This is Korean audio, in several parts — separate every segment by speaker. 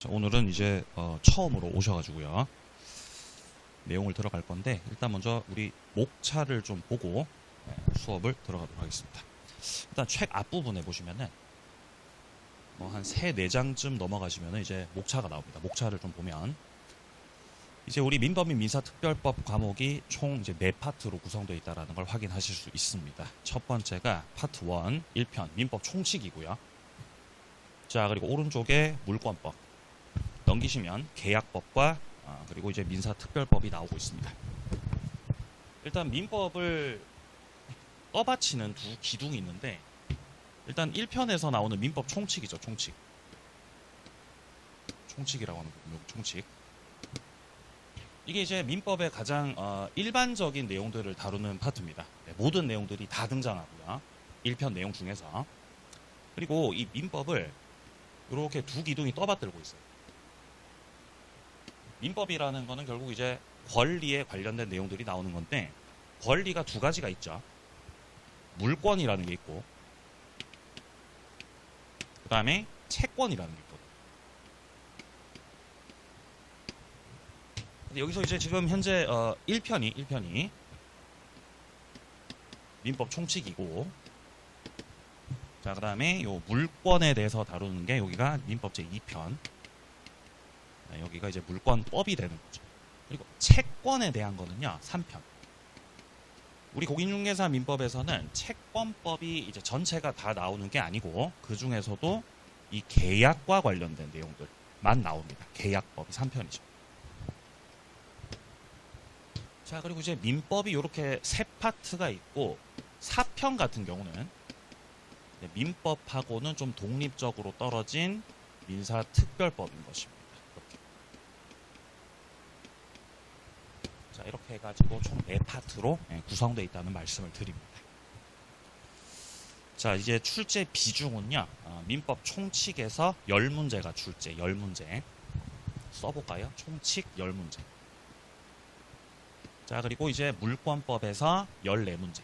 Speaker 1: 자, 오늘은 이제 처음으로 오셔가지고요. 내용을 들어갈 건데 일단 먼저 우리 목차를 좀 보고 수업을 들어가도록 하겠습니다. 일단 책 앞부분에 보시면은 뭐 한 3, 4장쯤 넘어가시면은 이제 목차가 나옵니다. 목차를 좀 보면 이제 우리 민법 및 민사특별법 과목이 총 이제 4파트로 구성되어 있다는 걸 확인하실 수 있습니다. 첫 번째가 파트 1, 1편 민법 총칙이고요. 자, 그리고 오른쪽에 물권법 넘기시면 계약법과 그리고 이제 민사특별법이 나오고 있습니다. 일단 민법을 떠받치는 두 기둥이 있는데 일단 1편에서 나오는 민법 총칙이죠. 총칙이라고 하는 거군요. 총칙. 이게 이제 민법의 가장 일반적인 내용들을 다루는 파트입니다. 네, 모든 내용들이 다 등장하고요. 1편 내용 중에서. 그리고 이 민법을 이렇게 두 기둥이 떠받들고 있어요. 민법이라는 거는 결국 이제 권리에 관련된 내용들이 나오는 건데 권리가 두 가지가 있죠. 물권이라는 게 있고 그 다음에 채권이라는 게 있거든요. 근데 여기서 이제 지금 현재 1편이 민법 총칙이고 자, 그 다음에 요 물권에 대해서 다루는 게 여기가 민법 제2편 여기가 이제 물권법이 되는 거죠. 그리고 채권에 대한 거는요 3편. 우리 공인중개사 민법에서는 채권법이 이제 전체가 다 나오는 게 아니고 그 중에서도 이 계약과 관련된 내용들만 나옵니다. 계약법이 3편이죠. 자, 그리고 이제 민법이 이렇게 3파트가 있고 4편 같은 경우는 민법하고는 좀 독립적으로 떨어진 민사특별법인 것입니다. 자, 이렇게 해가지고 총 4파트로 구성되어 있다는 말씀을 드립니다. 자, 이제 출제 비중은요. 민법 총칙에서 10문제가 출제, 10문제. 써볼까요? 총칙 10문제. 자, 그리고 이제 물권법에서 14문제.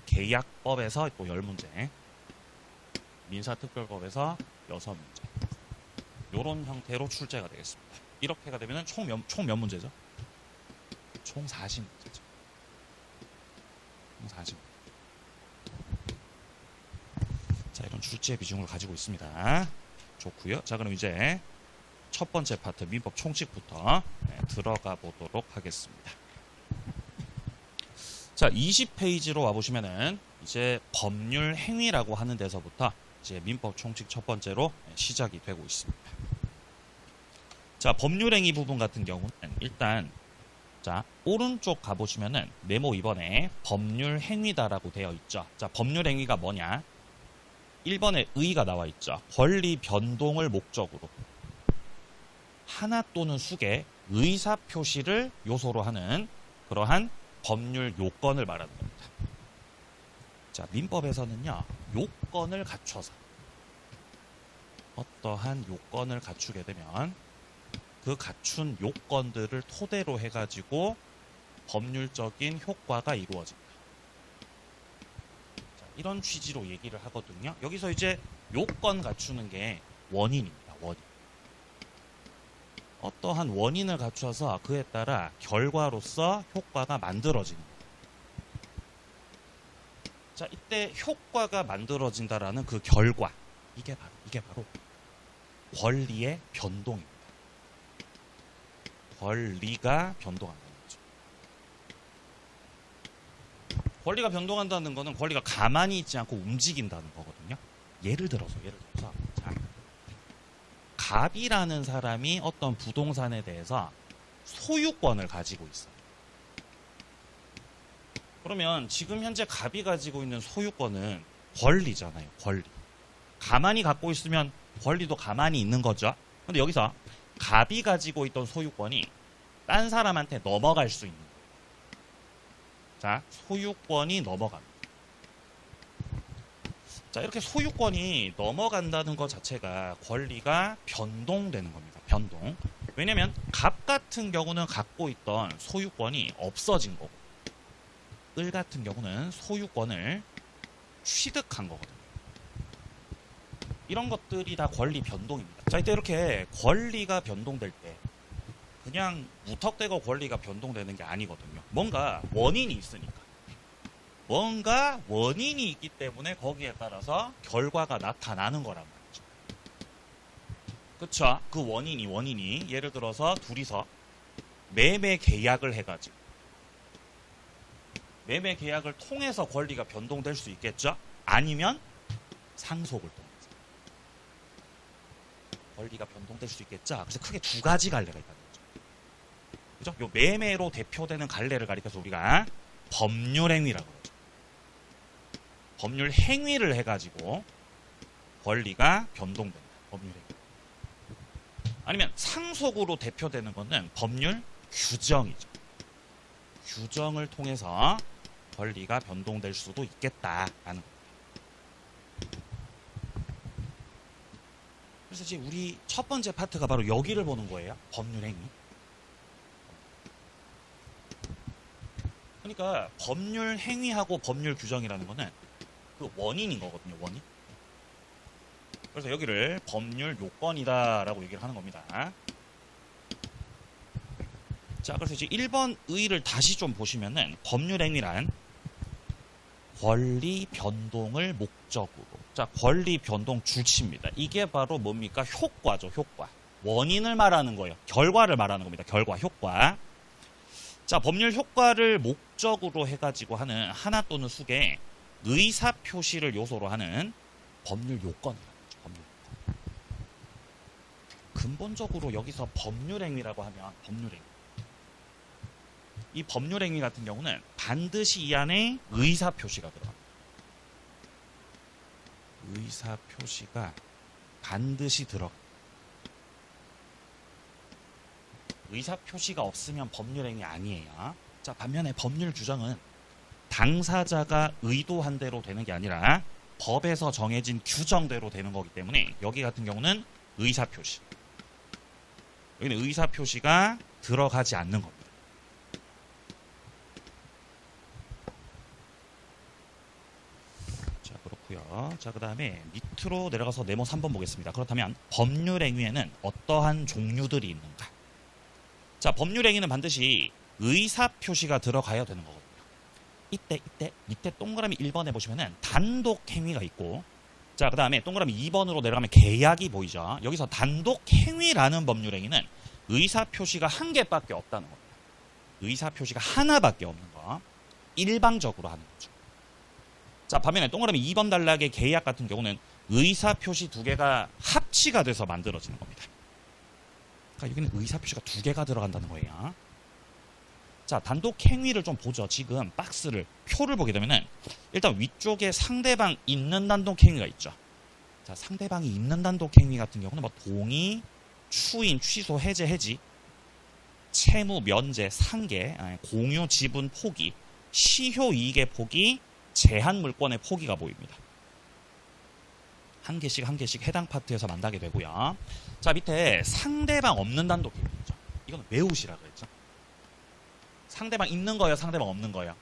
Speaker 1: 계약법에서 또 10문제. 민사특별법에서 6문제. 이런 형태로 출제가 되겠습니다. 이렇게가 되면 총 몇 문제죠? 총 40문제죠. 총 40문제. 자, 이런 출제 비중을 가지고 있습니다. 좋고요. 자, 그럼 이제 첫 번째 파트 민법 총칙부터 들어가 보도록 하겠습니다. 자, 20페이지로 와보시면은 이제 법률 행위라고 하는 데서부터 이제 민법 총칙 첫 번째로 시작이 되고 있습니다. 자, 법률행위 부분 같은 경우는 일단 자, 오른쪽 가보시면은 네모 2번에 법률행위다라고 되어 있죠. 자, 법률행위가 뭐냐? 1번에 의가 나와 있죠. 권리 변동을 목적으로 하나 또는 수개 의사표시를 요소로 하는 그러한 법률 요건을 말하는 겁니다. 자, 민법에서는요. 요건을 갖춰서 어떠한 요건을 갖추게 되면 그 갖춘 요건들을 토대로 해가지고 법률적인 효과가 이루어집니다. 자, 이런 취지로 얘기를 하거든요. 여기서 이제 요건 갖추는 게 원인입니다. 원인. 어떠한 원인을 갖춰서 그에 따라 결과로서 효과가 만들어지는 거예요. 자, 이때 효과가 만들어진다라는 그 결과 이게 바로 권리의 변동입니다. 권리가 변동한다는 거죠. 권리가 변동한다는 거는 권리가 가만히 있지 않고 움직인다는 거거든요. 예를 들어서 자, 갑이라는 사람이 어떤 부동산에 대해서 소유권을 가지고 있어요. 그러면 지금 현재 갑이 가지고 있는 소유권은 권리잖아요. 권리. 가만히 갖고 있으면 권리도 가만히 있는 거죠. 근데 여기서 갑이 가지고 있던 소유권이 딴 사람한테 넘어갈 수 있는 거예요. 자, 소유권이 넘어갑니다. 자, 이렇게 소유권이 넘어간다는 것 자체가 권리가 변동되는 겁니다. 변동. 왜냐면 갑 같은 경우는 갖고 있던 소유권이 없어진 거고 을 같은 경우는 소유권을 취득한 거거든요. 이런 것들이 다 권리 변동입니다. 자, 이때 이렇게 권리가 변동될 때 그냥 무턱대고 권리가 변동되는 게 아니거든요. 뭔가 원인이 있으니까. 뭔가 원인이 있기 때문에 거기에 따라서 결과가 나타나는 거란 말이죠. 그쵸? 그 원인이 예를 들어서 둘이서 매매 계약을 해가지고 매매 계약을 통해서 권리가 변동될 수 있겠죠? 아니면 상속을 통해서 권리가 변동될 수 있겠죠? 그래서 크게 두 가지 갈래가 있다는 거죠. 그죠? 요 매매로 대표되는 갈래를 가리켜서 우리가 법률행위라고 그러죠. 법률 행위를 해가지고 권리가 변동된다. 법률행위. 아니면 상속으로 대표되는 것은 법률 규정이죠. 규정을 통해서 권리가 변동될 수도 있겠다라는 겁니다. 그래서 이제 우리 첫 번째 파트가 바로 여기를 보는 거예요. 법률행위. 그러니까 법률행위하고 법률 규정이라는 거는 그 원인인 거거든요. 원인. 그래서 여기를 법률 요건이다라고 얘기를 하는 겁니다. 자, 그래서 이제 1번 의의를 다시 좀 보시면은 법률행위란 권리 변동을 목적으로. 자, 권리 변동 주체입니다. 이게 바로 뭡니까? 효과죠, 효과. 원인을 말하는 거예요. 결과를 말하는 겁니다. 결과, 효과. 자, 법률 효과를 목적으로 해가지고 하는 하나 또는 수개 의사 표시를 요소로 하는 법률 요건이라는 거죠. 법률 요건. 근본적으로 여기서 법률행위라고 하면 법률행위. 이 법률행위 같은 경우는 반드시 이 안에 의사 표시가 들어갑니다. 의사 표시가 반드시 들어갑니다. 의사 표시가 없으면 법률행위 아니에요. 자, 반면에 법률 규정은 당사자가 의도한 대로 되는 게 아니라 법에서 정해진 규정대로 되는 거기 때문에 여기 같은 경우는 의사 표시. 여기는 의사 표시가 들어가지 않는 겁니다. 자, 그렇고요. 자, 그다음에 밑으로 내려가서 네모 3번 보겠습니다. 그렇다면 법률행위에는 어떠한 종류들이 있는가? 자, 법률행위는 반드시 의사 표시가 들어가야 되는 거거든요. 이때 밑에 동그라미 1번에 보시면은 단독 행위가 있고, 자, 그 다음에 동그라미 2번으로 내려가면 계약이 보이죠. 여기서 단독 행위라는 법률행위는 의사 표시가 한 개밖에 없다는 겁니다. 의사 표시가 하나밖에 없는 거. 일방적으로 하는 거죠. 자, 반면에 동그라미 2번 단락의 계약 같은 경우는 의사 표시 두 개가 합치가 돼서 만들어지는 겁니다. 그러니까 여기는 의사 표시가 두 개가 들어간다는 거예요. 자, 단독 행위를 좀 보죠. 지금 박스를, 표를 보게 되면은 일단 위쪽에 상대방 있는 단독 행위가 있죠. 자, 상대방이 있는 단독 행위 같은 경우는 뭐 동의, 추인, 취소, 해제, 해지, 채무, 면제, 상계, 공유, 지분, 포기, 시효 이익의 포기, 제한 물권의 포기가 보입니다. 한 개씩 해당 파트에서 만나게 되고요. 자, 밑에 상대방 없는 단독 행위죠. 이거는 외우시라 그랬죠. 상대방 있는 거예요? 상대방 없는 거예요?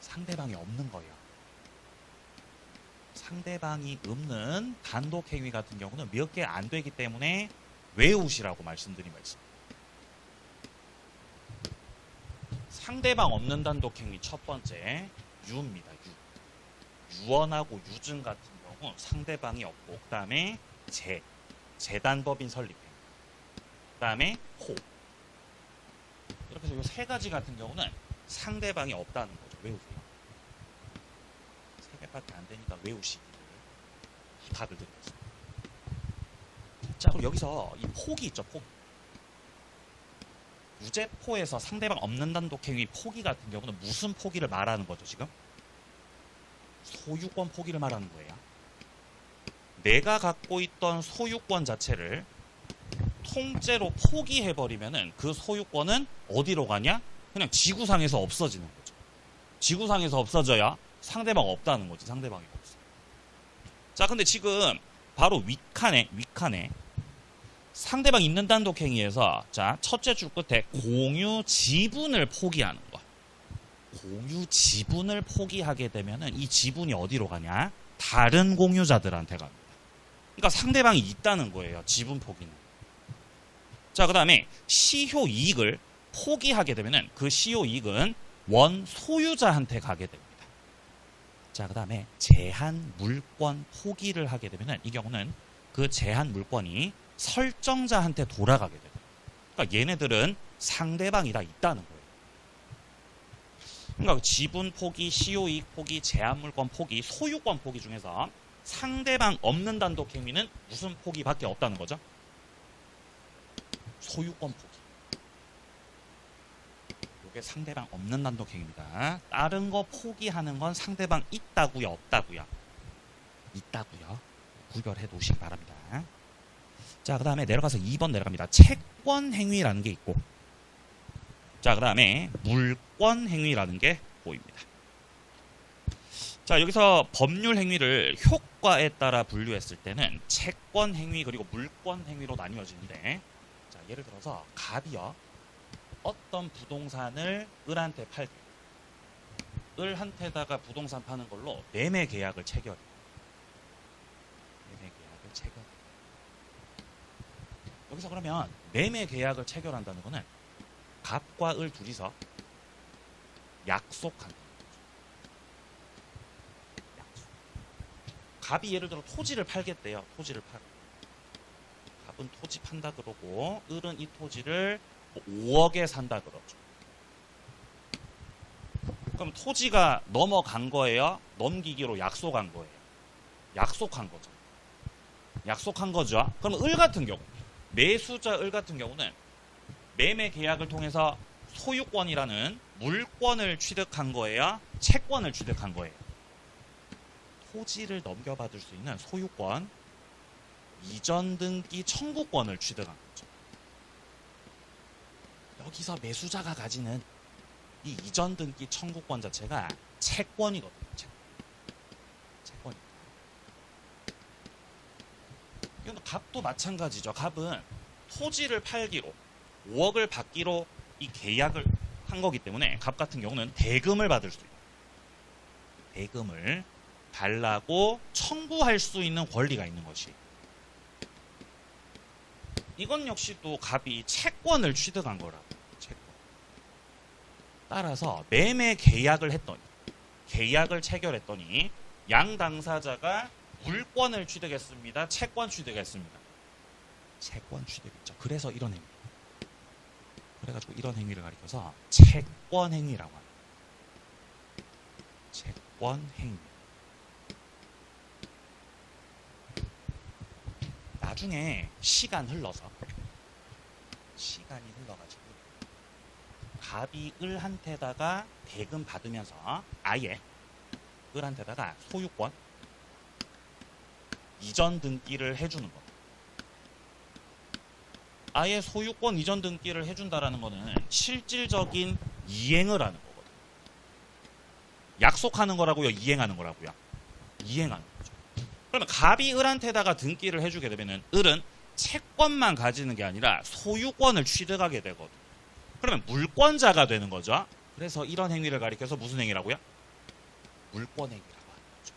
Speaker 1: 상대방이 없는 거예요. 상대방이 없는 단독 행위 같은 경우는 몇 개 안 되기 때문에 외우시라고 말씀드린 바 있습니다. 상대방 없는 단독 행위 첫 번째 유입니다. 유언하고 유증 같은 경우 상대방이 없고, 그 다음에 재단법인 설립, 그 다음에 호. 이렇게 해서 이 세 가지 같은 경우는 상대방이 없다는 거죠. 외우세요. 세 개밖에 안 되니까 외우시기를 부탁을 드리겠습니다. 자, 그럼 여기서 이 포기 있죠. 포기. 유죄포에서 상대방 없는 단독 행위 포기 같은 경우는 무슨 포기를 말하는 거죠, 지금? 소유권 포기를 말하는 거예요. 내가 갖고 있던 소유권 자체를 통째로 포기해버리면은 그 소유권은 어디로 가냐? 그냥 지구상에서 없어지는 거죠. 지구상에서 없어져야 상대방 없다는 거지. 상대방이 없어. 자, 근데 지금 바로 윗칸에 상대방 있는 단독 행위에서, 자, 첫째 줄 끝에 공유 지분을 포기하는 거. 공유 지분을 포기하게 되면은 이 지분이 어디로 가냐? 다른 공유자들한테 갑니다. 그러니까 상대방이 있다는 거예요. 지분 포기는. 자, 그 다음에 시효 이익을 포기하게 되면은 그 시효 이익은 원 소유자한테 가게 됩니다. 자, 그 다음에 제한 물권 포기를 하게 되면은 이 경우는 그 제한 물권이 설정자한테 돌아가게 돼요. 그러니까 얘네들은 상대방이 다 있다는 거예요. 그러니까 지분 포기, 시효 이익 포기, 제한 물권 포기, 소유권 포기 중에서 상대방 없는 단독 행위는 무슨 포기밖에 없다는 거죠? 소유권 포기. 이게 상대방 없는 단독 행위입니다. 다른 거 포기하는 건 상대방 있다고요, 없다고요? 있다고요. 구별해 놓으시기 바랍니다. 자, 그 다음에 내려가서 2번 내려갑니다. 채권 행위라는 게 있고, 자, 그 다음에 물권 행위라는 게 보입니다. 자, 여기서 법률 행위를 효과에 따라 분류했을 때는 채권 행위 그리고 물권 행위로 나뉘어지는데, 자, 예를 들어서 갑이요, 어떤 부동산을 을한테 팔게, 을한테다가 부동산 파는 걸로 매매 계약을 체결해. 매매 계약을 체결. 여기서 그러면 매매 계약을 체결한다는 거는 갑과 을 둘이서 약속한다. 약속. 갑이 예를 들어 토지를 팔겠대요. 토지를 팔. 갑은 토지 판다 그러고 을은 이 토지를 5억에 산다 그러죠. 그럼 토지가 넘어간 거예요? 넘기기로 약속한 거예요? 약속한 거죠. 약속한 거죠. 그럼 을 같은 경우, 매수자 을 같은 경우는 매매 계약을 통해서 소유권이라는 물권을 취득한 거예요? 채권을 취득한 거예요? 토지를 넘겨받을 수 있는 소유권, 이전 등기 청구권을 취득한 거죠. 여기서 매수자가 가지는 이 이전 등기 청구권 자체가 채권이거든요. 채권입니다. 이건 갑도 마찬가지죠. 갑은 토지를 팔기로 5억을 받기로 이 계약을 한 거기 때문에 갑 같은 경우는 대금을 받을 수 있어요. 대금을 달라고 청구할 수 있는 권리가 있는 것이. 이건 역시 또 갑이 채권을 취득한 거라고. 채권. 따라서 매매 계약을 했더니, 계약을 체결했더니 양 당사자가 물권을 취득했습니다. 채권 취득했습니다. 채권 취득했죠. 그래서 이런 행위. 그래가지고 이런 행위를 가리켜서 채권 행위라고 합니다. 채권 행위. 나중에 시간이 흘러가지고 갑이 을한테다가 대금 받으면서 아예 을한테다가 소유권 이전 등기를 해주는 거. 아예 소유권 이전 등기를 해준다라는 거는 실질적인 이행을 하는 거거든요. 약속하는 거라고요? 이행하는 거라고요? 이행하는 거죠. 그러면 갑이 을한테다가 등기를 해주게 되면은 을은 채권만 가지는 게 아니라 소유권을 취득하게 되거든요. 그러면 물권자가 되는 거죠. 그래서 이런 행위를 가리켜서 무슨 행위라고요? 물권 행위라고 하는 거죠.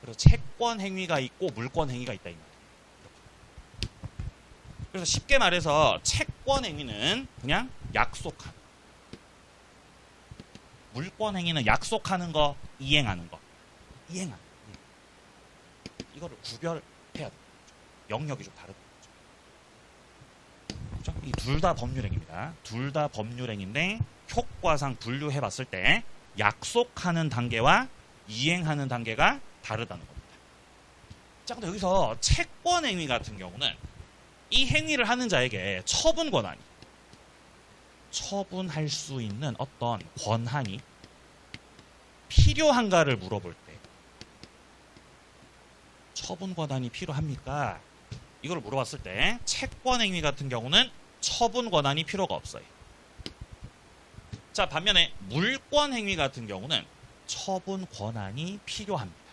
Speaker 1: 그래서 채권 행위가 있고 물권 행위가 있다 이 말이에요. 그래서 쉽게 말해서 채권 행위는 그냥 약속하는, 물권 행위는 약속하는 거, 이행하는 거. 이행하는 거. 이거를 구별해야 돼요. 영역이 좀 다르다. 그렇죠? 이 둘 다 법률행위입니다. 둘 다 법률행위인데 효과상 분류해 봤을 때 약속하는 단계와 이행하는 단계가 다르다는 겁니다. 자, 근데 여기서 채권행위 같은 경우는 이 행위를 하는 자에게 처분 권한이, 처분할 수 있는 어떤 권한이 필요한가를 물어볼 때, 처분 권한이 필요합니까? 이걸 물어봤을 때 채권 행위 같은 경우는 처분 권한이 필요가 없어요. 자, 반면에 물권 행위 같은 경우는 처분 권한이 필요합니다.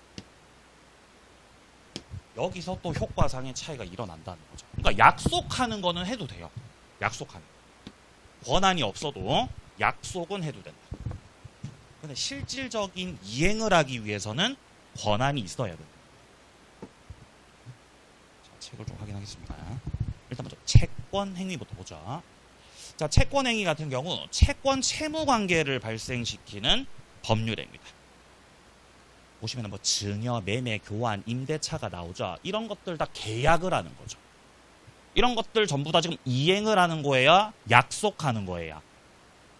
Speaker 1: 여기서 또 효과상의 차이가 일어난다는 거죠. 그러니까 약속하는 거는 해도 돼요. 약속하는 거. 권한이 없어도 약속은 해도 된다. 근데 실질적인 이행을 하기 위해서는 권한이 있어야 된다. 책을 좀 확인하겠습니다. 일단 먼저 채권 행위부터 보죠. 자, 채권 행위 같은 경우 채권 채무 관계를 발생시키는 법률 행위다. 보시면 뭐 증여, 매매, 교환, 임대차가 나오죠. 이런 것들 다 계약을 하는 거죠. 이런 것들 전부 다 지금 이행을 하는 거예요? 약속하는 거예요?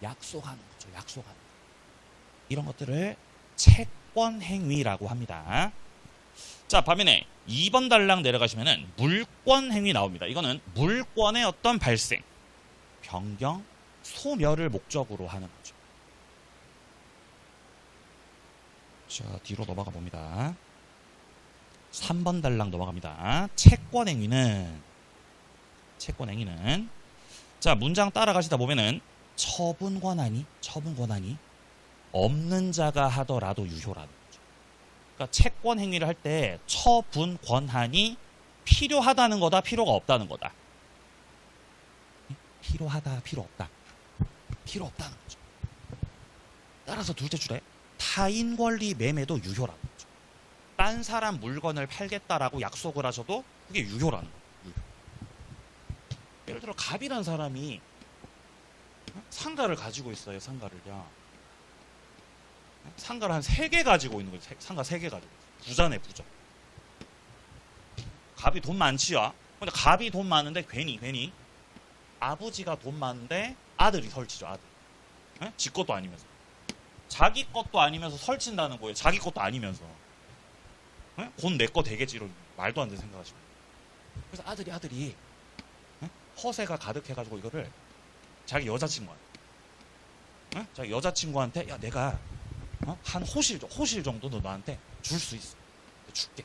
Speaker 1: 약속하는 거죠. 약속하는 거. 이런 것들을 채권 행위라고 합니다. 자, 반면에 2번 달랑 내려가시면은 물권 행위 나옵니다. 이거는 물권의 어떤 발생, 변경, 소멸을 목적으로 하는 거죠. 자, 뒤로 넘어가 봅니다. 3번 달랑 넘어갑니다. 채권 행위는 자, 문장 따라가시다 보면은 처분 권한이 없는 자가 하더라도 유효라는 거죠. 그러니까 채권 행위를 할 때 처분 권한이 필요하다는 거다, 필요가 없다는 거다. 필요하다, 필요 없다. 필요 없다는 거죠. 따라서 둘째 줄에 타인 권리 매매도 유효라는 거죠. 딴 사람 물건을 팔겠다라고 약속을 하셔도 그게 유효라는 거예요. 유효. 예를 들어 갑이라는 사람이 상가를 가지고 있어요. 상가를요. 상가를 한 3개 가지고 있는 거예요. 상가 3개 가지고 있어요. 부자네, 부자. 갑이 돈 많지요. 근데 갑이 돈 많은데 괜히 아버지가 돈 많은데 아들이 설치죠. 아들. 네? 지 것도 아니면서. 자기 것도 아니면서 설친다는 거예요. 자기 것도 아니면서. 네? 곧 내 거 되겠지. 이런 말도 안 되는 생각하시고. 그래서 아들이 네? 허세가 가득해가지고 이거를 자기 여자친구한테 야, 내가 한 호실 정도는 너한테 줄 수 있어. 줄게.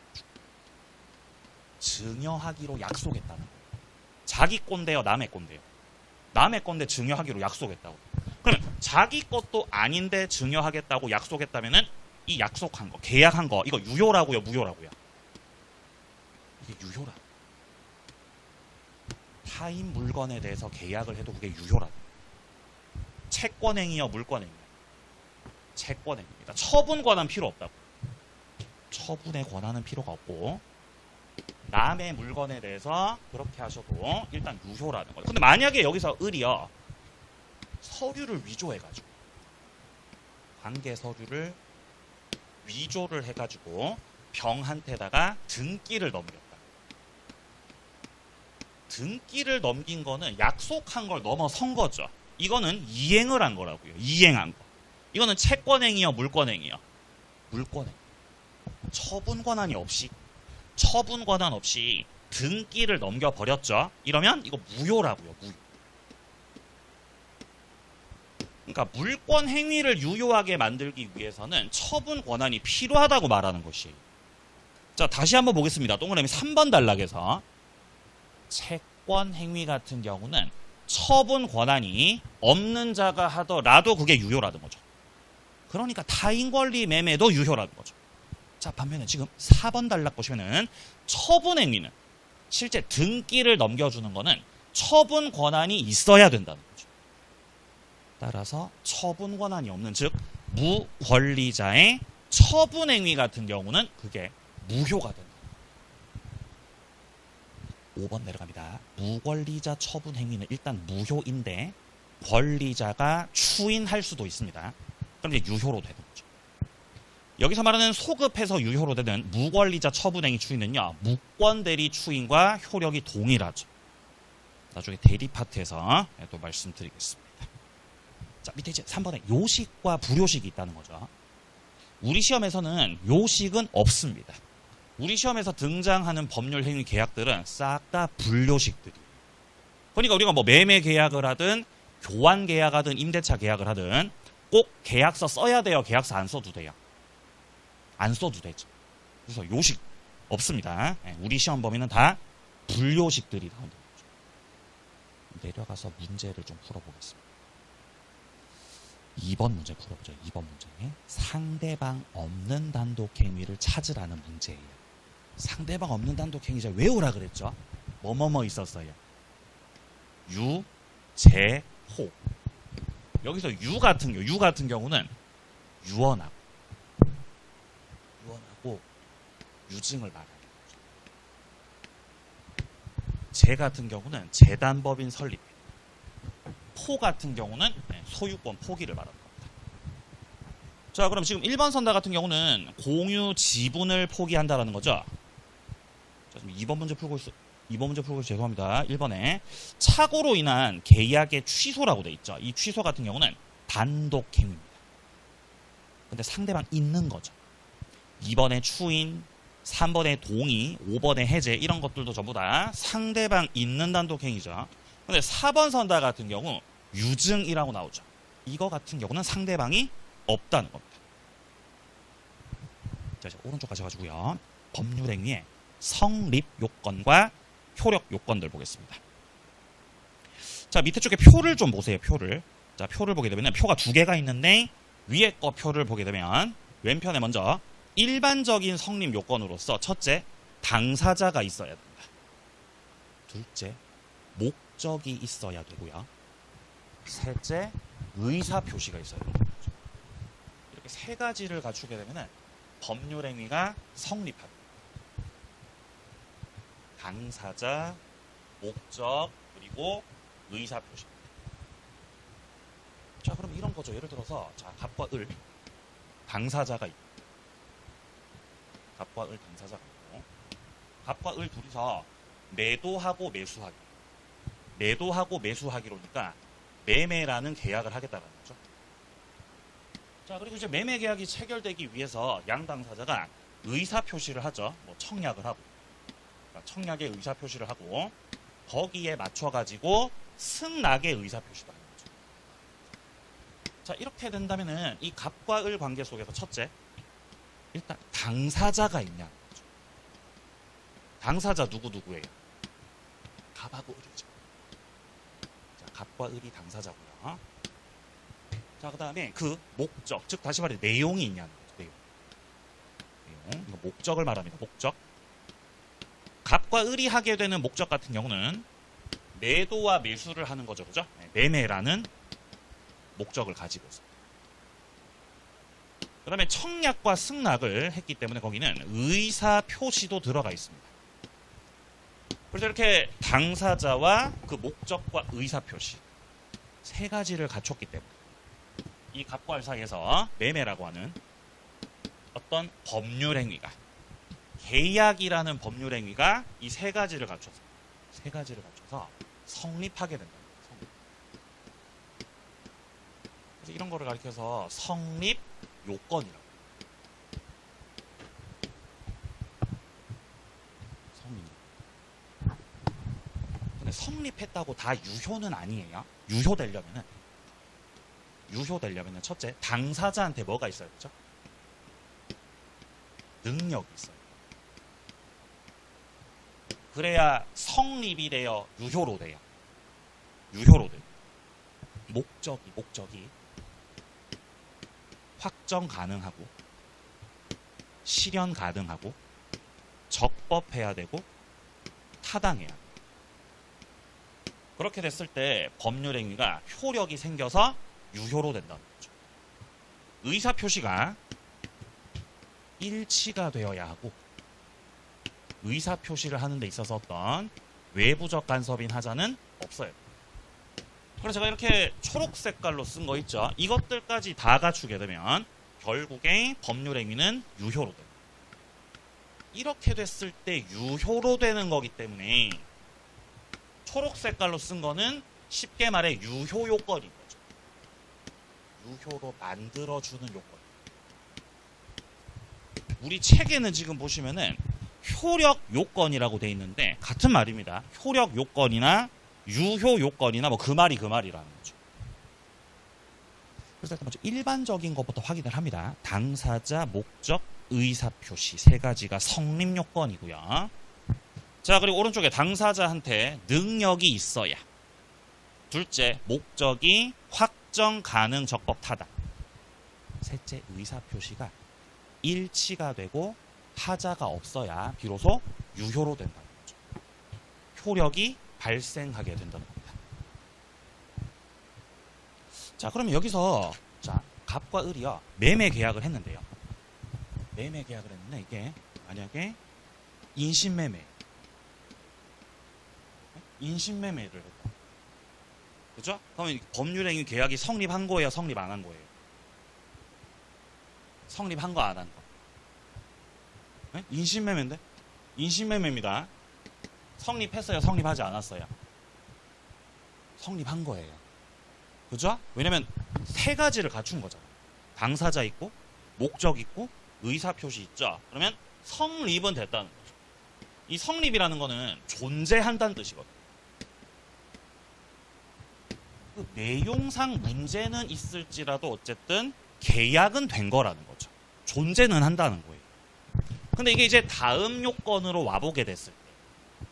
Speaker 1: 증여하기로 약속했다는 거예요. 자기 꼰대요, 남의 꼰대요? 남의 건데 증여하기로 약속했다고. 그러면 자기 것도 아닌데 증여하겠다고 약속했다면은 이 약속한 거, 계약한 거, 이거 유효라고요, 무효라고요? 이게 유효라. 타인 물건에 대해서 계약을 해도 그게 유효라. 채권행위요, 물권행위? 채권행위입니다. 처분 권한 필요 없다고. 처분의 권한은 필요가 없고 남의 물건에 대해서 그렇게 하셔도 일단 유효라는 거예요. 근데 만약에 여기서 을이요, 서류를 위조해가지고, 관계 서류를 위조를 해가지고 병한테다가 등기를 넘겼다. 등기를 넘긴 거는 약속한 걸 넘어선 거죠. 이거는 이행을 한 거라고요. 이행한 거. 이거는 채권행위요, 물권행위요? 물권행위. 처분 권한 없이 등기를 넘겨버렸죠. 이러면 이거 무효라고요. 무효. 그러니까 물권 행위를 유효하게 만들기 위해서는 처분 권한이 필요하다고 말하는 것이. 자, 다시 한번 보겠습니다. 동그라미 3번 단락에서 채권 행위 같은 경우는 처분 권한이 없는 자가 하더라도 그게 유효라는 거죠. 그러니까 타인 권리 매매도 유효라는 거죠. 자, 반면에 지금 4번 단락 보시면은 처분 행위는 실제 등기를 넘겨주는 거는 처분 권한이 있어야 된다는 거죠. 따라서 처분 권한이 없는, 즉 무권리자의 처분 행위 같은 경우는 그게 무효가 된다. 5번 내려갑니다. 무권리자 처분 행위는 일단 무효인데 권리자가 추인할 수도 있습니다. 그럼 이제 유효로 되는 거죠. 여기서 말하는 소급해서 유효로 되는 무권리자 처분행위 추인은요, 무권대리 추인과 효력이 동일하죠. 나중에 대리 파트에서 또 말씀드리겠습니다. 자, 밑에 이제 3번에 요식과 불요식이 있다는 거죠. 우리 시험에서는 요식은 없습니다. 우리 시험에서 등장하는 법률 행위 계약들은 싹 다 불요식들이에요. 그러니까 우리가 뭐 매매 계약을 하든 교환 계약하든 임대차 계약을 하든 꼭 계약서 써야 돼요? 계약서 안 써도 돼요? 안 써도 되죠. 그래서 요식 없습니다. 우리 시험 범위는 다 불요식들이 나온다는 거죠. 내려가서 문제를 좀 풀어보겠습니다. 2번 문제 풀어보죠. 2번 문제. 상대방 없는 단독행위를 찾으라는 문제예요. 상대방 없는 단독행위자 외우라 그랬죠. 뭐뭐뭐 있었어요. 유, 제, 호. 여기서 유 같은 경우는 유언하고 유증을 말하는 거죠. 재 같은 경우는 재단법인 설립, 포 같은 경우는 소유권 포기를 말하는 겁니다. 자, 그럼 지금 1번 선다 같은 경우는 공유 지분을 포기한다라는 거죠. 자, 지금 2번 문제 풀고 있어 죄송합니다. 1번에 착오로 인한 계약의 취소라고 돼 있죠. 이 취소 같은 경우는 단독 행위입니다. 근데 상대방 있는 거죠. 2번의 추인, 3번의 동의, 5번의 해제 이런 것들도 전부 다 상대방 있는 단독 행위죠. 근데 4번 선다 같은 경우 유증이라고 나오죠. 이거 같은 경우는 상대방이 없다는 겁니다. 자, 이제 오른쪽 가셔가지고요. 법률행위의 성립 요건과 효력 요건들 보겠습니다. 자, 밑에 쪽에 표를 좀 보세요. 표를. 자, 표를 보게 되면 표가 두 개가 있는데 위에 거 표를 보게 되면 왼편에 먼저 일반적인 성립 요건으로서 첫째, 당사자가 있어야 된다. 둘째, 목적이 있어야 되고요. 셋째, 의사표시가 있어야 된다. 이렇게 세 가지를 갖추게 되면 법률행위가 성립합니다. 당사자, 목적, 그리고 의사표시. 자, 그럼 이런 거죠. 예를 들어서 자, 갑과 을 당사자가 있고, 갑과 을 당사자가 있고, 갑과 을 둘이서 매도하고 매수하기. 매도하고 매수하기로니까 매매라는 계약을 하겠다는 거죠. 자, 그리고 이제 매매 계약이 체결되기 위해서 양 당사자가 의사표시를 하죠. 뭐 청약을 하고, 청약의 의사표시를 하고 거기에 맞춰가지고 승낙의 의사표시도 하는 거죠. 자, 이렇게 된다면은 이 갑과 을 관계 속에서 첫째, 일단 당사자가 있냐는 거죠. 당사자 누구예요? 갑하고 을이죠. 자, 갑과 을이 당사자고요. 자, 그 다음에 그 목적, 즉 다시 말해 내용이 있냐는 거죠. 내용. 이거 목적을 말합니다. 목적. 갑과 을이 하게 되는 목적 같은 경우는 매도와 매수를 하는 거죠. 그죠? 매매라는 목적을 가지고 있습니다. 그 다음에 청약과 승낙을 했기 때문에 거기는 의사표시도 들어가 있습니다. 그래서 이렇게 당사자와 그 목적과 의사표시 세 가지를 갖췄기 때문에 이 갑과 을 사이에서 매매라고 하는 어떤 법률행위가, 계약이라는 법률행위가 이 세 가지를 갖춰서 성립하게 된다. 그래서 이런 거를 가리켜서 성립 요건이라고. 근데 성립했다고 다 유효는 아니에요. 유효되려면은 첫째, 당사자한테 뭐가 있어야 되죠? 능력이 있어요. 그래야 성립이 되어 유효로 돼요. 목적이 확정 가능하고 실현 가능하고 적법해야 되고 타당해야 돼요. 그렇게 됐을 때 법률행위가 효력이 생겨서 유효로 된다는 거죠. 의사표시가 일치가 되어야 하고 의사표시를 하는 데 있어서 어떤 외부적 간섭인 하자는 없어요. 그래서 제가 이렇게 초록 색깔로 쓴 거 있죠. 이것들까지 다 갖추게 되면 결국에 법률행위는 유효로 됩니다. 이렇게 됐을 때 유효로 되는 거기 때문에 초록 색깔로 쓴 거는 쉽게 말해 유효 요건인 거죠. 유효로 만들어주는 요건. 우리 책에는 지금 보시면은 효력 요건이라고 돼 있는데 같은 말입니다. 효력 요건이나 유효 요건이나 뭐 그 말이라는 거죠. 그래서 일단 먼저 일반적인 것부터 확인을 합니다. 당사자, 목적, 의사표시 세 가지가 성립 요건이고요. 자, 그리고 오른쪽에 당사자한테 능력이 있어야. 둘째, 목적이 확정 가능 적법 타당. 셋째, 의사표시가 일치가 되고 하자가 없어야 비로소 유효로 된다는 거죠. 효력이 발생하게 된다는 겁니다. 자, 그러면 여기서 자, 갑과 을이요 매매 계약을 했는데요. 매매 계약을 했는데 이게 만약에 인신매매 인신매매를 했다. 그죠? 그러면 법률행위 계약이 성립한 거예요? 성립 안 한 거예요? 성립한 거 안 한 거? 네? 인신매매인데? 인신매매입니다. 성립했어요? 성립하지 않았어요? 성립한 거예요. 그죠? 왜냐면 세 가지를 갖춘 거잖아. 당사자 있고, 목적 있고, 의사표시 있죠? 그러면 성립은 됐다는 거죠. 이 성립이라는 거는 존재한다는 뜻이거든. 그 내용상 문제는 있을지라도 어쨌든 계약은 된 거라는 거죠. 존재는 한다는 거예요. 근데 이게 이제 다음 요건으로 와보게 됐을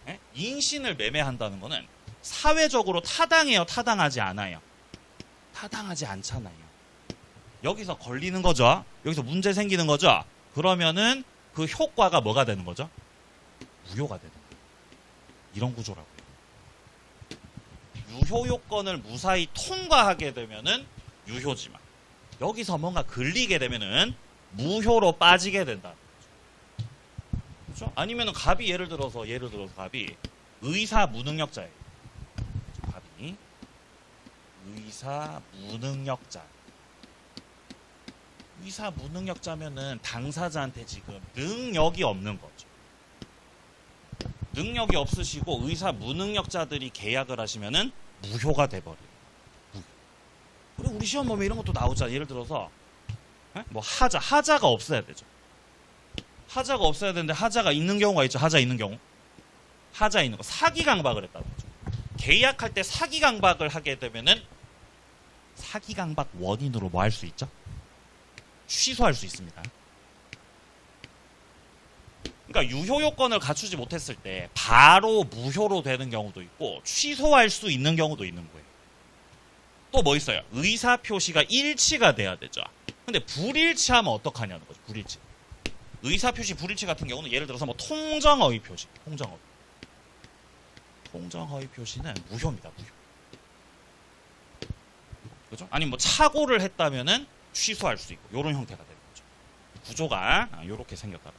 Speaker 1: 때 인신을 매매한다는 거는 사회적으로 타당해요? 타당하지 않아요? 타당하지 않잖아요. 여기서 걸리는 거죠. 여기서 문제 생기는 거죠. 그러면은 그 효과가 뭐가 되는 거죠? 무효가 되는 거예요. 이런 구조라고요. 유효 요건을 무사히 통과하게 되면은 유효지만 여기서 뭔가 걸리게 되면은 무효로 빠지게 된다. 그렇죠? 아니면은 갑이 예를 들어서 갑이 의사 무능력자예요. 갑이 의사 무능력자. 의사 무능력자면은 당사자한테 지금 능력이 없는 거죠. 능력이 없으시고 의사 무능력자들이 계약을 하시면은 무효가 돼버려요. 무효. 그리고 우리 시험 보면 이런 것도 나오잖아. 예를 들어서 뭐 하자가 없어야 되죠. 하자가 없어야 되는데 하자가 있는 경우가 있죠. 하자 있는 경우. 하자 있는 거. 사기 강박을 했다는 거죠. 계약할 때 사기 강박을 하게 되면은 사기 강박 원인으로 뭐 할 수 있죠? 취소할 수 있습니다. 그러니까 유효 요건을 갖추지 못했을 때 바로 무효로 되는 경우도 있고 취소할 수 있는 경우도 있는 거예요. 또 뭐 있어요? 의사 표시가 일치가 돼야 되죠. 근데 불일치하면 어떡하냐는 거죠. 불일치. 의사 표시 불일치 같은 경우는 예를 들어서 뭐 통정허위 표시. 통정허위 표시는 무효입니다. 무효. 그죠? 아니면 뭐 착오를 했다면은 취소할 수 있고 이런 형태가 되는 거죠. 구조가 이렇게 생겼다.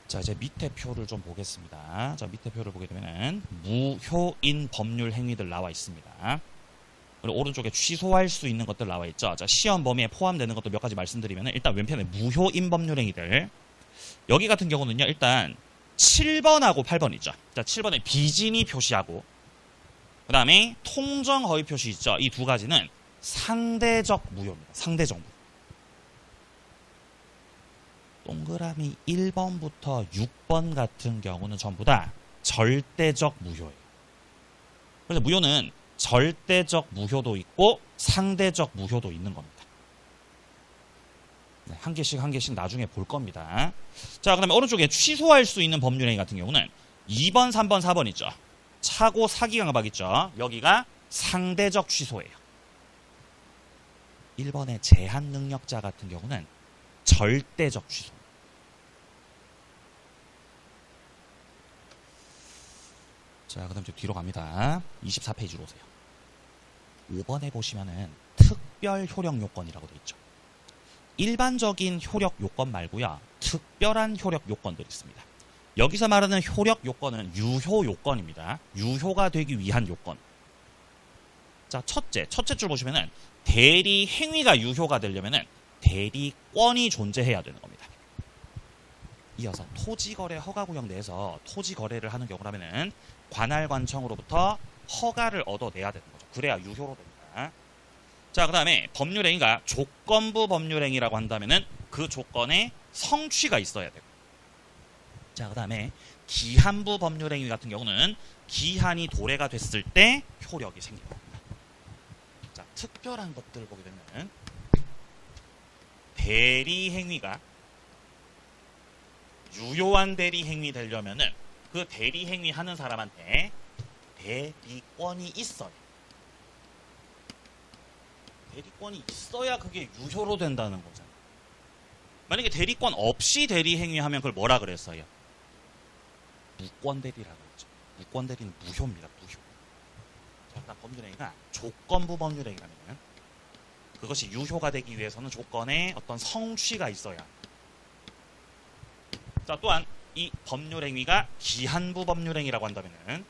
Speaker 1: 자, 이제 밑에 표를 좀 보겠습니다. 자, 밑에 표를 보게 되면은 무효인 법률 행위들 나와 있습니다. 그리고 오른쪽에 취소할 수 있는 것들 나와 있죠. 자, 시험 범위에 포함되는 것도 몇 가지 말씀드리면은 일단 왼편에 무효인 법률 행위들. 여기 같은 경우는요. 일단 7번하고 8번 있죠. 자, 7번에 비진이 표시하고 그다음에 통정 허위 표시 있죠. 이 두 가지는 상대적 무효입니다. 상대적 무효. 동그라미 1번부터 6번 같은 경우는 전부 다 절대적 무효예요. 그래서 무효는 절대적 무효도 있고 상대적 무효도 있는 겁니다. 네, 한 개씩 나중에 볼 겁니다. 자, 그 다음에 오른쪽에 취소할 수 있는 법률행위 같은 경우는 2번, 3번, 4번 있죠. 착오, 사기 강박 있죠. 여기가 상대적 취소예요. 1번의 제한 능력자 같은 경우는 절대적 취소. 자, 그 다음 뒤로 갑니다. 24페이지로 오세요. 5번에 보시면은 특별 효력 요건이라고 되어 있죠. 일반적인 효력 요건 말고요. 특별한 효력 요건들이 있습니다. 여기서 말하는 효력 요건은 유효 요건입니다. 유효가 되기 위한 요건. 자, 첫째 줄 보시면은 대리 행위가 유효가 되려면은 대리권이 존재해야 되는 겁니다. 이어서 토지거래 허가구역 내에서 토지거래를 하는 경우라면은 관할관청으로부터 허가를 얻어내야 되는 거죠. 그래야 유효로 됩니다. 자, 그 다음에 법률행위가 조건부 법률행위라고 한다면은 그 조건에 성취가 있어야 되고. 자, 그 다음에 기한부 법률행위 같은 경우는 기한이 도래가 됐을 때 효력이 생깁니다. 자, 특별한 것들을 보게 되면 대리행위가 유효한 대리행위 되려면은 그 대리행위 하는 사람한테 대리권이 있어요. 대리권이 있어야 그게 유효로 된다는 거잖아요. 만약에 대리권 없이 대리행위 하면 그걸 뭐라 그랬어요? 무권대리라고 했죠. 무권대리는 무효입니다. 무효. 자, 그다음 법률행위가 조건부 법률행위라면 그것이 유효가 되기 위해서는 조건에 어떤 성취가 있어야 합니다. 자, 또한 이 법률행위가 기한부 법률행위라고 한다면은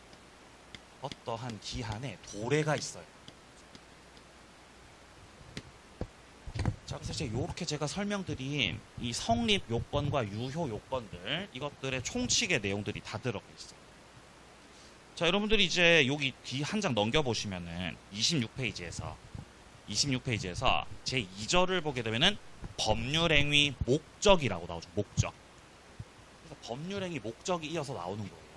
Speaker 1: 어떠한 기한에 도래가 있어요. 자, 그래서 이제 이렇게 제가 설명드린 이 성립 요건과 유효 요건들, 이것들의 총칙의 내용들이 다 들어가 있어요. 자, 여러분들이 이제 여기 뒤 한 장 넘겨보시면은 26페이지에서 제 2절을 보게 되면은 법률행위 목적이라고 나오죠. 목적. 그래서 법률행위 목적이 이어서 나오는 거예요.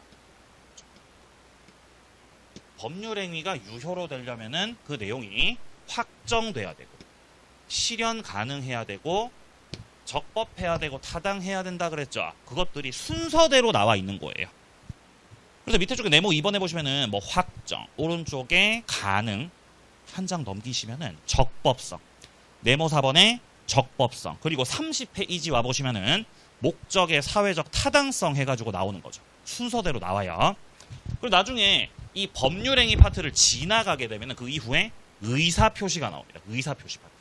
Speaker 1: 법률행위가 유효로 되려면은 그 내용이 확정돼야 되고, 실현 가능해야 되고, 적법해야 되고, 타당해야 된다 그랬죠. 그것들이 순서대로 나와 있는 거예요. 그래서 밑에 쪽에 네모 2번에 보시면은 뭐 확정, 오른쪽에 가능, 한 장 넘기시면은 적법성, 네모 4번에 적법성, 그리고 30페이지 와 보시면은 목적의 사회적 타당성 해가지고 나오는 거죠. 순서대로 나와요. 그리고 나중에 이 법률행위 파트를 지나가게 되면은 그 이후에 의사표시가 나옵니다. 의사표시 파트.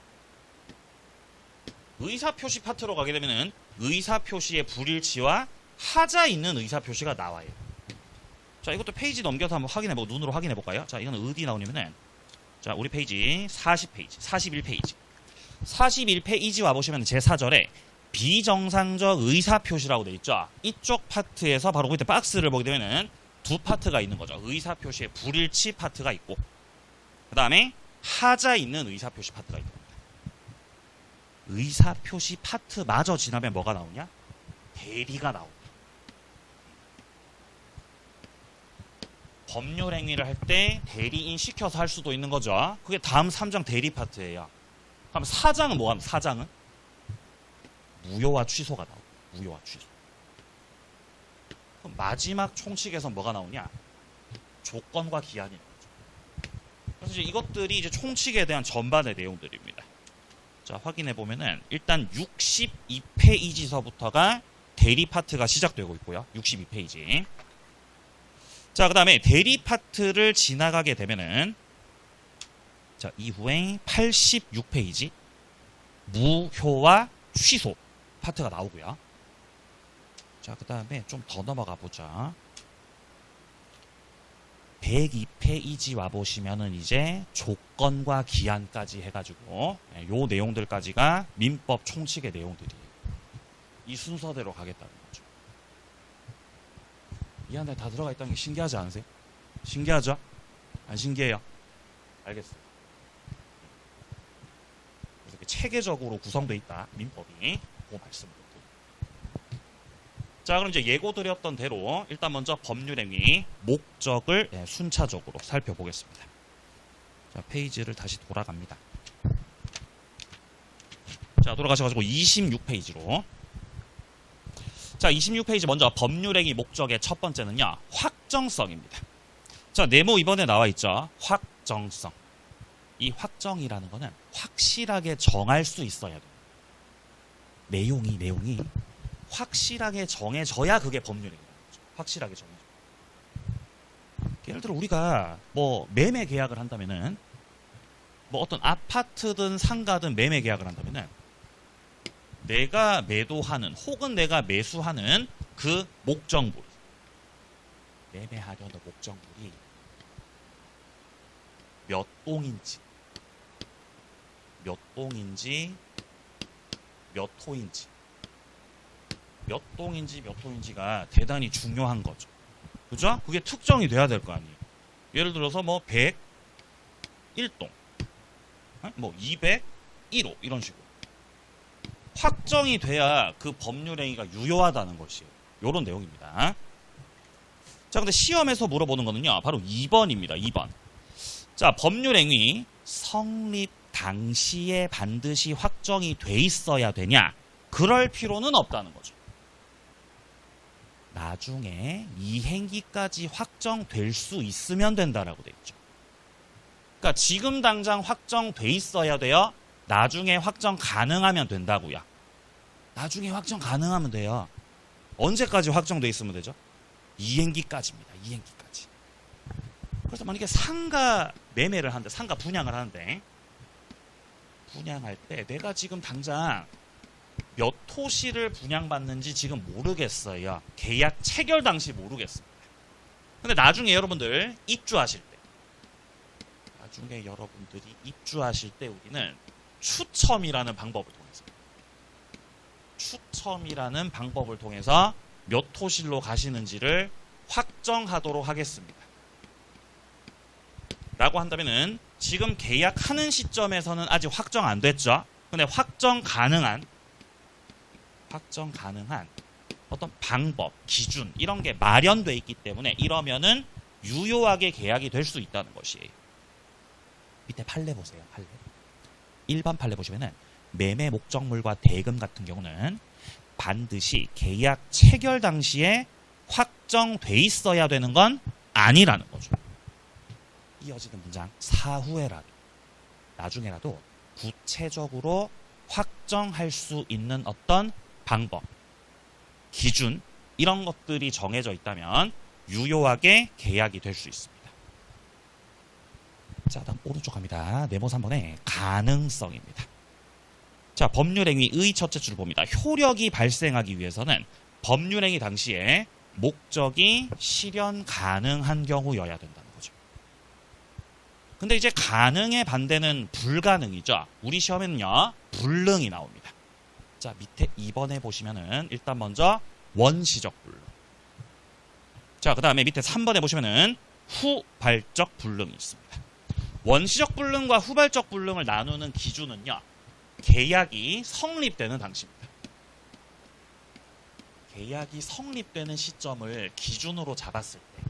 Speaker 1: 의사표시 파트로 가게 되면은 의사표시의 불일치와 하자 있는 의사표시가 나와요. 자, 이것도 페이지 넘겨서 한번 확인해보고 눈으로 확인해볼까요? 자, 이거는 어디 나오냐면은, 자, 우리 페이지 40페이지, 41페이지. 41페이지 와보시면 제4절에 비정상적 의사표시라고 되어 있죠. 이쪽 파트에서 바로 밑에 박스를 보게 되면은 두 파트가 있는 거죠. 의사표시의 불일치 파트가 있고, 그 다음에 하자 있는 의사표시 파트가 있는 겁니다. 의사표시 파트마저 지나면 뭐가 나오냐? 대리가 나옵니다. 법률행위를 할 때 대리인 시켜서 할 수도 있는 거죠. 그게 다음 3장 대리 파트예요. 그럼 4장은 뭐 하면 4장은? 무효와 취소가 나옵니다. 무효와 취소. 그럼 마지막 총칙에서 뭐가 나오냐? 조건과 기한이 나오죠. 그래서 이제 이것들이 이제 총칙에 대한 전반의 내용들입니다. 자, 확인해 보면은 일단 62페이지서부터가 대리 파트가 시작되고 있고요. 62페이지. 자, 그 다음에 대리 파트를 지나가게 되면은, 자, 이후에 86페이지 무효와 취소 파트가 나오고요. 자, 그 다음에 좀 더 넘어가 보자. 102페이지 와보시면은 이제 조건과 기한까지 해가지고 요 내용들까지가 민법 총칙의 내용들이에요. 이 순서대로 가겠다는 거죠. 이 안에 다 들어가 있다는 게 신기하지 않으세요? 신기하죠? 안 신기해요? 알겠어요. 그래서 이렇게 체계적으로 구성되어 있다. 민법이. 그 말씀을 드립니다. 자, 그럼 이제 예고드렸던 대로 일단 먼저 법률행위 목적을 순차적으로 살펴보겠습니다. 자, 페이지를 다시 돌아갑니다. 자, 돌아가셔가지고 26페이지로. 자, 26페이지 먼저 법률행위 목적의 첫 번째는요, 확정성입니다. 자, 네모 2번에 나와 있죠. 확정성. 이 확정이라는 거는 확실하게 정할 수 있어야 돼요. 내용이 확실하게 정해져야 그게 법률행위라는 거죠. 확실하게 정해져. 예를 들어 우리가 뭐 매매 계약을 한다면은, 뭐 어떤 아파트든 상가든 매매 계약을 한다면은 내가 매도하는 혹은 내가 매수하는 그 목적물, 매매하려는 목적물이 몇 동인지 몇 호인지 몇 호인지가 대단히 중요한 거죠. 그죠? 그게 특정이 돼야 될 거 아니에요. 예를 들어서 뭐 101동, 뭐 201호 이런 식으로 확정이 돼야 그 법률행위가 유효하다는 것이에요. 이런 내용입니다. 자, 근데 시험에서 물어보는 거는요, 바로 2번입니다. 2번. 자, 법률행위 성립 당시에 반드시 확정이 돼 있어야 되냐? 그럴 필요는 없다는 거죠. 나중에 이행기까지 확정될 수 있으면 된다라고 돼 있죠. 그러니까 지금 당장 확정돼 있어야 돼요? 나중에 확정 가능하면 된다고요. 나중에 확정 가능하면 돼요. 언제까지 확정돼 있으면 되죠? 이행기까지입니다. 이행기까지. 그래서 만약에 상가 매매를 하는데, 상가 분양을 하는데, 분양할 때 내가 지금 당장 몇 호실을 분양받는지 지금 모르겠어요. 계약 체결 당시 모르겠습니다. 근데 나중에 여러분들 입주하실 때, 우리는 추첨이라는 방법을 통해서 몇 호실로 가시는지를 확정하도록 하겠습니다. 라고 한다면은 지금 계약하는 시점에서는 아직 확정 안 됐죠. 근데 확정 가능한 어떤 방법, 기준 이런 게 마련돼 있기 때문에 이러면은 유효하게 계약이 될 수 있다는 것이에요. 밑에 판례 보세요. 판례. 일반 판례 보시면은 매매 목적물과 대금 같은 경우는 반드시 계약 체결 당시에 확정돼 있어야 되는 건 아니라는 거죠. 이어지는 문장, 사후에라도 나중에라도 구체적으로 확정할 수 있는 어떤 방법, 기준 이런 것들이 정해져 있다면 유효하게 계약이 될 수 있습니다. 자, 다음 오른쪽 갑니다. 네모 3번의 가능성입니다. 자, 법률행위의 첫째 줄을 봅니다. 효력이 발생하기 위해서는 법률행위 당시에 목적이 실현 가능한 경우여야 된다는 거죠. 근데 이제 가능의 반대는 불가능이죠. 우리 시험에는요, 불능이 나옵니다. 자, 밑에 2번에 보시면은 일단 먼저 원시적 불능. 자, 그 다음에 밑에 3번에 보시면은 후발적 불능이 있습니다. 원시적 불능과 후발적 불능을 나누는 기준은요, 계약이 성립되는 당시입니다. 계약이 성립되는 시점을 기준으로 잡았을 때,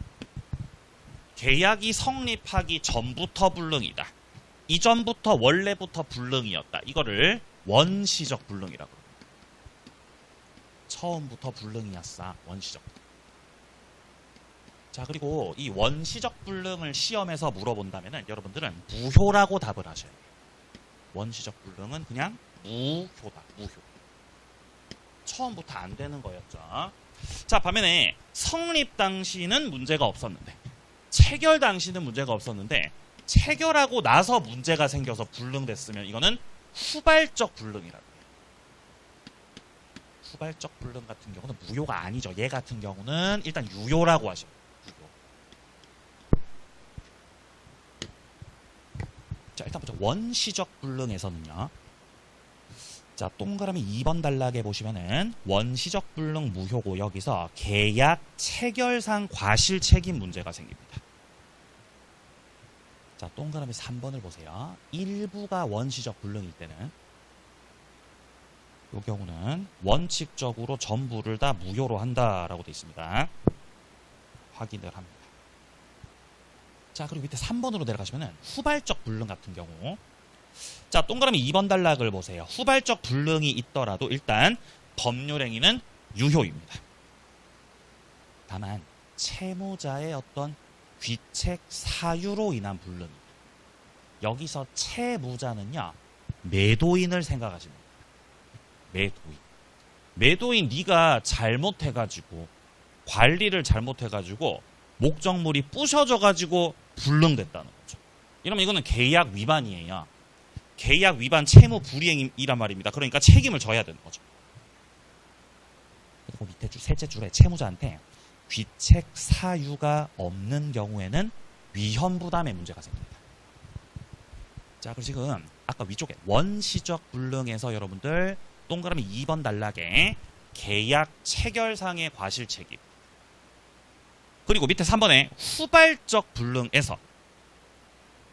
Speaker 1: 계약이 성립하기 전부터 불능이다. 이전부터 원래부터 불능이었다. 이거를 원시적 불능이라고 합니다. 처음부터 불능이었어. 원시적. 자, 그리고 이 원시적 불능을 시험에서 물어본다면 여러분들은 무효라고 답을 하셔야 돼요. 원시적 불능은 그냥 무효다. 무효. 처음부터 안 되는 거였죠. 자, 반면에 성립 당시는 문제가 없었는데, 체결 당시는 문제가 없었는데 체결하고 나서 문제가 생겨서 불능됐으면 이거는 후발적 불능이라고 해요. 후발적 불능 같은 경우는 무효가 아니죠. 얘 같은 경우는 일단 유효라고 하셔요. 자, 일단 보자. 원시적 불능에서는요. 자, 동그라미 2번 단락에 보시면은 원시적 불능 무효고 여기서 계약 체결상 과실 책임 문제가 생깁니다. 자, 동그라미 3번을 보세요. 일부가 원시적 불능일 때는 이 경우는 원칙적으로 전부를 다 무효로 한다라고 되어 있습니다. 확인을 합니다. 자, 그리고 밑에 3번으로 내려가시면은 후발적 불능 같은 경우, 자, 동그라미 2번 단락을 보세요. 후발적 불능이 있더라도 일단 법률행위는 유효입니다. 다만 채무자의 어떤 귀책 사유로 인한 불능입니다. 여기서 채무자는요, 매도인을 생각하시는 거예요. 매도인 네가 잘못해가지고 관리를 잘못해가지고 목적물이 부셔져가지고 불능됐다는 거죠. 이러면 이거는 계약 위반이에요. 계약 위반 채무 불이행이란 말입니다. 그러니까 책임을 져야 되는 거죠. 그리고 밑에 셋째 줄에 채무자한테 귀책 사유가 없는 경우에는 위험 부담의 문제가 생깁니다. 자, 그리고 지금 아까 위쪽에 원시적 불능에서 여러분들 동그라미 2번 단락에 계약 체결상의 과실 책임, 그리고 밑에 3번에 후발적 불능에서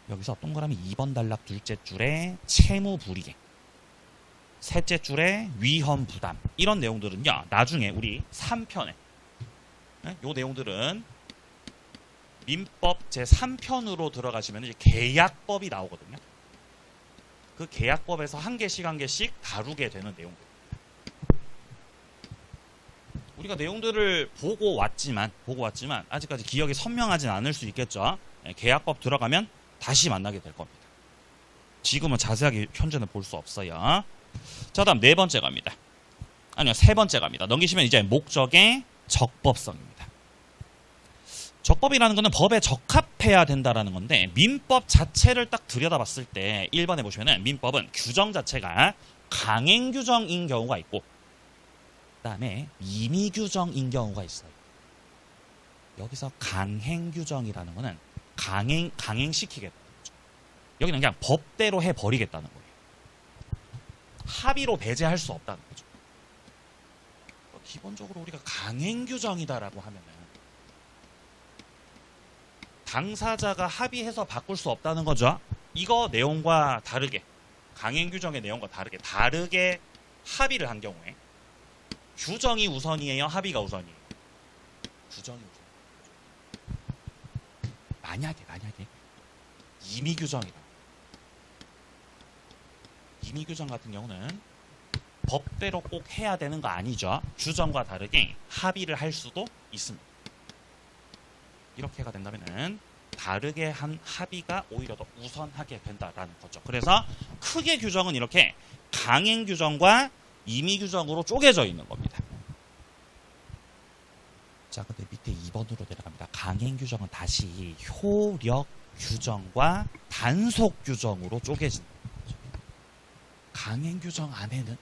Speaker 1: 여기서 동그라미 2번 단락 둘째 줄에 채무 불이행, 셋째 줄에 위험 부담, 이런 내용들은요, 나중에 우리 3편에 이 내용들은 민법 제3편으로 들어가시면 이제 계약법이 나오거든요. 그 계약법에서 한 개씩 다루게 되는 내용들입니다. 우리가 내용들을 보고 왔지만 아직까지 기억이 선명하진 않을 수 있겠죠. 계약법 들어가면 다시 만나게 될 겁니다. 지금은 자세하게 현재는 볼 수 없어요. 자, 다음 네 번째 갑니다. 아니요, 세 번째 갑니다. 넘기시면 이제 목적의 적법성입니다. 적법이라는 것은 법에 적합해야 된다라는 건데, 민법 자체를 딱 들여다봤을 때 1번에 보시면은 민법은 규정 자체가 강행 규정인 경우가 있고, 그다음에 임의 규정인 경우가 있어요. 여기서 강행 규정이라는 거는 강행시키겠다는 거죠. 여기는 그냥 법대로 해버리겠다는 거예요. 합의로 배제할 수 없다는 거죠. 기본적으로 우리가 강행 규정이다라고 하면은 당사자가 합의해서 바꿀 수 없다는 거죠. 이거 내용과 다르게, 강행 규정의 내용과 다르게 합의를 한 경우에 규정이 우선이에요, 합의가 우선이에요? 규정이 우선. 만약에 임의 규정이다. 임의 규정 같은 경우는 법대로 꼭 해야 되는 거 아니죠. 규정과 다르게 합의를 할 수도 있습니다. 이렇게가 된다면은 다르게 한 합의가 오히려 더 우선하게 된다라는 거죠. 그래서 크게 규정은 이렇게 강행 규정과 임의 규정으로 쪼개져 있는 겁니다. 자, 근데 밑에 2번으로 내려갑니다. 강행 규정은 다시 효력 규정과 단속 규정으로 쪼개진다. 강행 규정 안에는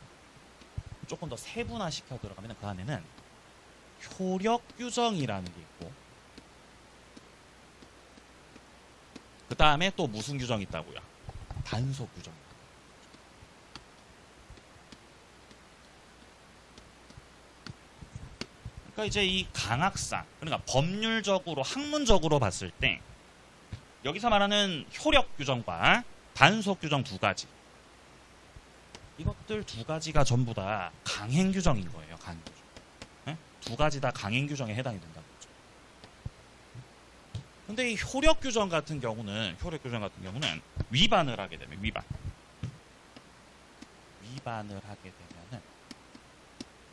Speaker 1: 조금 더 세분화시켜 들어가면 그 안에는 효력 규정이라는 게 있고, 그 다음에 또 무슨 규정이 있다고요? 단속 규정. 그러니까 이제 이 강학상, 그러니까 법률적으로 학문적으로 봤을 때 여기서 말하는 효력 규정과 단속 규정 두 가지, 이것들 두 가지가 전부 다 강행 규정인 거예요. 강행 규정. 네? 두 가지 다 강행 규정에 해당이 된다는 거죠. 근데 이 효력 규정 같은 경우는 위반을 하게 되면 위반을 하게 되면은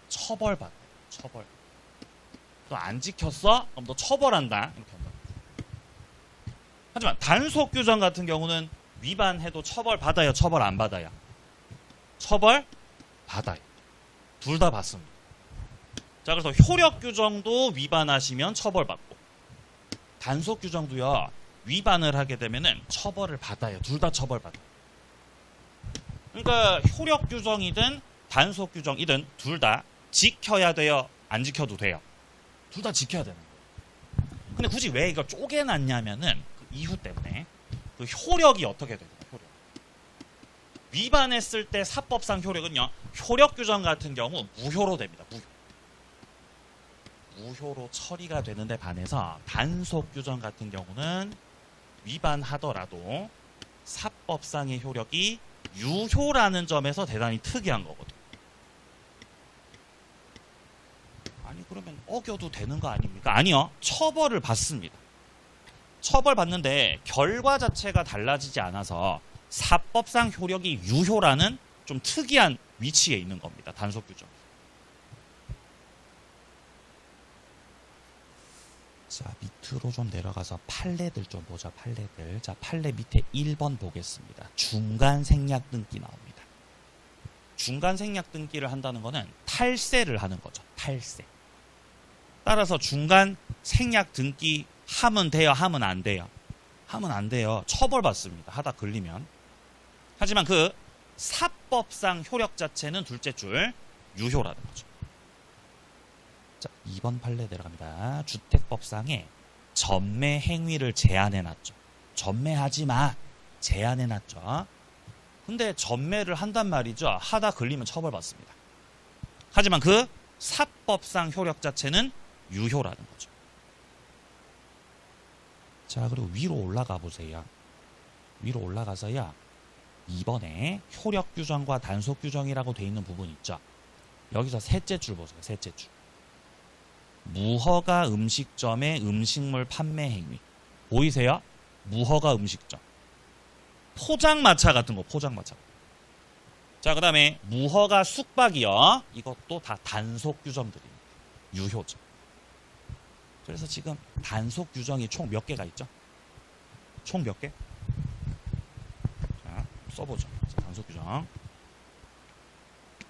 Speaker 1: 처벌받아요. 처벌. 너 안 지켰어? 그럼 너 처벌한다. 이렇게 한다. 하지만 단속 규정 같은 경우는 위반해도 처벌받아요, 처벌 안 받아요? 처벌 받아요. 둘 다 받습니다. 자, 그래서 효력 규정도 위반하시면 처벌받고, 단속 규정도요, 위반을 하게 되면은 처벌을 받아요. 둘 다 처벌받아요. 그러니까 효력 규정이든 단속 규정이든 둘 다 지켜야 돼요, 안 지켜도 돼요? 둘 다 지켜야 되는 거예요. 근데 굳이 왜 이거 쪼개놨냐면은 그 이유 때문에, 그 효력이 어떻게 되는 거예요? 효력. 위반했을 때 사법상 효력은요, 효력 규정 같은 경우 무효로 됩니다. 무효로 처리가 되는데 반해서 단속 규정 같은 경우는 위반하더라도 사법상의 효력이 유효라는 점에서 대단히 특이한 거거든요. 아니, 그러면 어겨도 되는 거 아닙니까? 아니요. 처벌을 받습니다. 처벌받는데 결과 자체가 달라지지 않아서 사법상 효력이 유효라는 좀 특이한 위치에 있는 겁니다. 단속 규정. 자, 밑으로 좀 내려가서 판례들 좀 보자. 판례들. 자, 판례 밑에 1번 보겠습니다. 중간 생략 등기 나옵니다. 중간 생략 등기를 한다는 거는 탈세를 하는 거죠. 탈세. 따라서 중간 생략 등기 하면 돼요, 하면 안 돼요? 하면 안 돼요. 처벌받습니다. 하다 걸리면. 하지만 그 사법상 효력 자체는 둘째 줄 유효라는 거죠. 자, 2번 판례 내려갑니다. 주택법상에 전매 행위를 제한해놨죠. 전매하지 마. 제한해놨죠. 근데 전매를 한단 말이죠. 하다 걸리면 처벌받습니다. 하지만 그 사법상 효력 자체는 유효라는 거죠. 자, 그리고 위로 올라가 보세요. 위로 올라가서요, 2번에 효력 규정과 단속 규정이라고 돼 있는 부분 있죠. 여기서 셋째 줄 보세요. 셋째 줄. 무허가 음식점의 음식물 판매 행위. 보이세요? 무허가 음식점. 포장마차 같은 거, 포장마차. 자, 그 다음에 무허가 숙박이요. 이것도 다 단속 규정들입니다. 유효죠. 그래서 지금 단속 규정이 총 몇 개가 있죠? 총 몇 개? 자, 써보죠. 자, 단속 규정.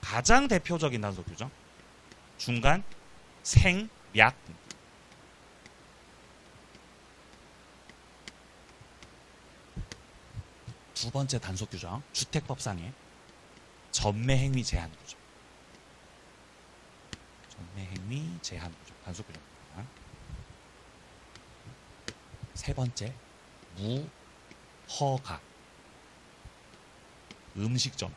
Speaker 1: 가장 대표적인 단속 규정. 중간 생략 등기. 두 번째 단속 규정. 주택법상에 전매행위 제한 구조. 전매행위 제한 구조. 단속 규정입니다. 세 번째, 무허가. 음식점.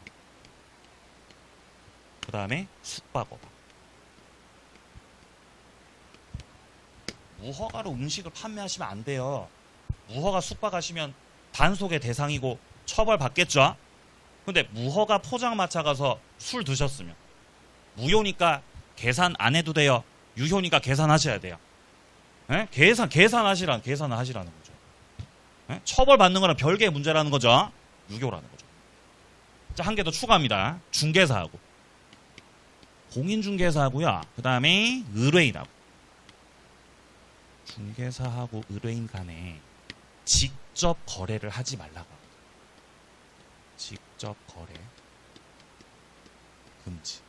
Speaker 1: 그 다음에 숙박업. 무허가로 음식을 판매하시면 안 돼요. 무허가 숙박하시면 단속의 대상이고 처벌 받겠죠? 근데 무허가 포장마차 가서 술 드셨으면 무효니까 계산 안 해도 돼요. 유효니까 계산하셔야 돼요. 에? 계산을 하시라는 거죠. 에? 처벌 받는 거는 별개의 문제라는 거죠. 유효라는 거죠. 자, 한 개 더 추가합니다. 중개사하고 공인중개사하고요. 그 다음에 의뢰인하고 중개사하고 의뢰인 간에 직접 거래를 하지 말라고 합니다. 직접 거래 금지.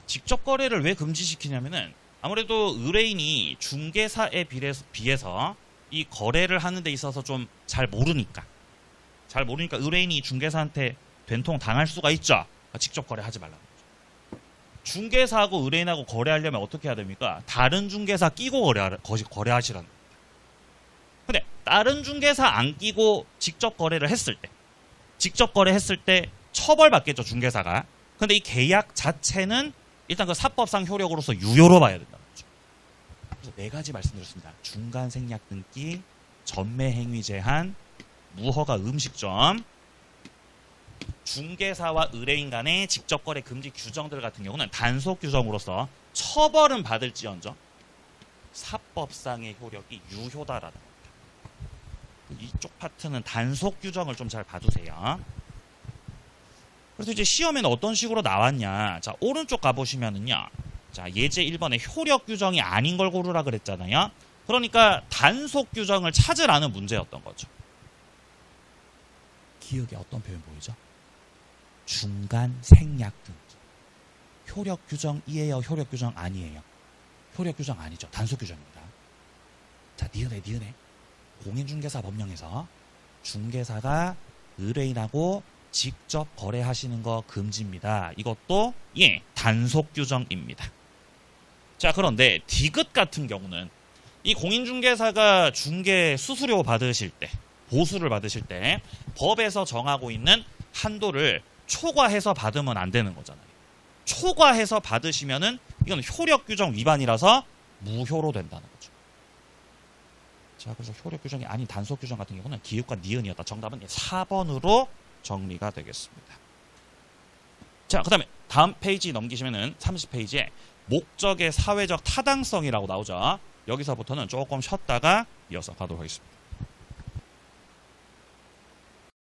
Speaker 1: 직접 거래를 왜 금지시키냐면은 아무래도 의뢰인이 중개사에 비해서 이 거래를 하는 데 있어서 좀 잘 모르니까 의뢰인이 중개사한테 된통 당할 수가 있죠. 직접 거래하지 말라고. 중개사하고 의뢰인하고 거래하려면 어떻게 해야 됩니까? 다른 중개사 끼고 거래하시라는 겁니다. 근데 다른 중개사 안 끼고 직접 거래를 했을 때 처벌받겠죠, 중개사가. 근데 이 계약 자체는 일단 그 사법상 효력으로서 유효로 봐야 된다는 거죠. 그래서 네 가지 말씀드렸습니다. 중간 생략 등기, 전매 행위 제한, 무허가 음식점, 중개사와 의뢰인 간의 직접 거래 금지 규정들 같은 경우는 단속 규정으로서 처벌은 받을지언정 사법상의 효력이 유효다라는 겁니다. 이쪽 파트는 단속 규정을 좀 잘 봐두세요. 그래서 이제 시험에는 어떤 식으로 나왔냐. 자, 오른쪽 가보시면은요. 자, 예제 1번에 효력 규정이 아닌 걸 고르라 그랬잖아요. 그러니까 단속 규정을 찾으라는 문제였던 거죠. 기억에 어떤 표현 보이죠? 중간 생략 등기. 효력 규정이에요? 효력 규정 아니에요? 효력 규정 아니죠. 단속 규정입니다. 자, 니은에. 공인중개사 법령에서 중개사가 의뢰인하고 직접 거래하시는 거 금지입니다. 이것도 단속 규정입니다. 자, 그런데 디귿 같은 경우는 이 공인중개사가 중개 수수료 받으실 때, 보수를 받으실 때 법에서 정하고 있는 한도를 초과해서 받으면 안 되는 거잖아요. 초과해서 받으시면은 이건 효력 규정 위반이라서 무효로 된다는 거죠. 자, 그래서 효력 규정이 아닌 단속 규정 같은 경우는 기읍과 니은이었다. 정답은 4번으로 정리가 되겠습니다. 자, 그 다음에 다음 페이지 넘기시면은 30페이지에 목적의 사회적 타당성이라고 나오죠. 여기서부터는 조금 쉬었다가 이어서 가도록 하겠습니다.